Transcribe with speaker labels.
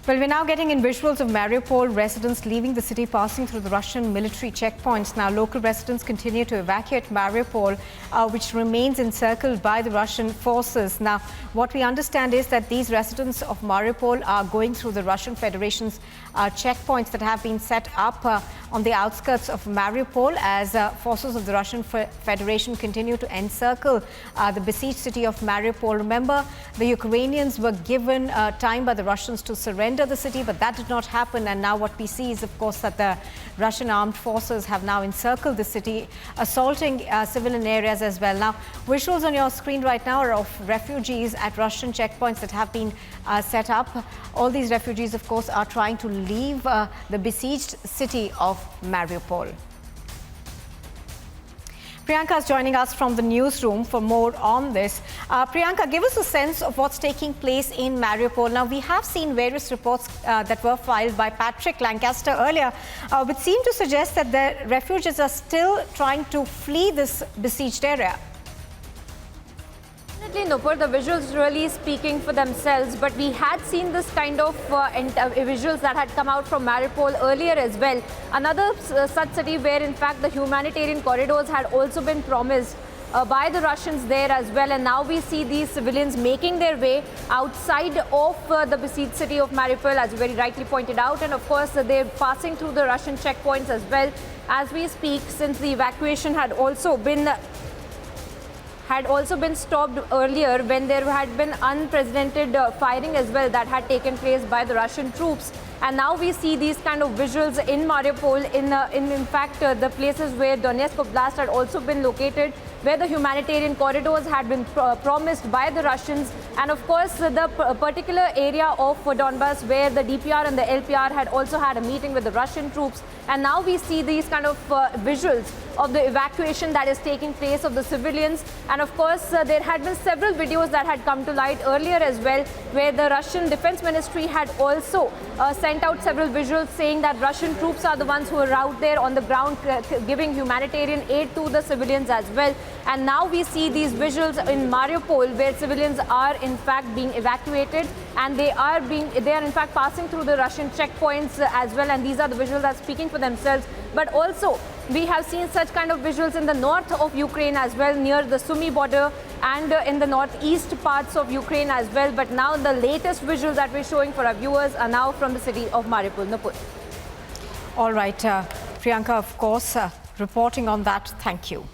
Speaker 1: Well, we're now getting in visuals of Mariupol, residents leaving the city, passing through the Russian military checkpoints. Now, local residents continue to evacuate Mariupol, which remains encircled by the Russian forces. Now, what we understand is that these residents of Mariupol are going through the Russian Federation's checkpoints that have been set up on the outskirts of Mariupol as forces of the Russian Federation continue to encircle the besieged city of Mariupol. Remember, the Ukrainians were given time by the Russians to surrender the city, but that did not happen. And now what we see is, of course, that the Russian armed forces have now encircled the city, assaulting civilian areas as well. Now, visuals on your screen right now are of refugees at Russian checkpoints that have been set up. All these refugees, of course, are trying to leave the besieged city of Mariupol. Priyanka is joining us from the newsroom for more on this. Priyanka, give us a sense of what's taking place in Mariupol. Now, we have seen various reports that were filed by Patrick Lancaster earlier, which seem to suggest that the refugees are still trying to flee this besieged area.
Speaker 2: Definitely, Nupur, the visuals really speaking for themselves, but we had seen this kind of visuals that had come out from Mariupol earlier as well. Another such city where, in fact, the humanitarian corridors had also been promised by the Russians there as well, and now we see these civilians making their way outside of the besieged city of Mariupol, as you very rightly pointed out, and of course they're passing through the Russian checkpoints as well as we speak, since the evacuation had also been stopped earlier when there had been unprecedented firing as well that had taken place by the Russian troops. And now we see these kind of visuals in Mariupol, in fact, the places where Donetsk Oblast had also been located, where the humanitarian corridors had been promised by the Russians. And of course, the particular area of Donbass where the DPR and the LPR had also had a meeting with the Russian troops. And now we see these kind of visuals of the evacuation that is taking place of the civilians. And of course, there had been several videos that had come to light earlier as well, where the Russian Defense Ministry had also sent out several visuals saying that Russian troops are the ones who are out there on the ground giving humanitarian aid to the civilians as well. And now we see these visuals in Mariupol where civilians are in fact being evacuated, and they are in fact passing through the Russian checkpoints as well, and these are the visuals that are speaking for themselves. But also we have seen such kind of visuals in the north of Ukraine as well, near the Sumy border, and in the northeast parts of Ukraine as well. But now the latest visuals that we're showing for our viewers are now from the city of Mariupol. Nupur.
Speaker 1: All right, Priyanka, of course, reporting on that. Thank you.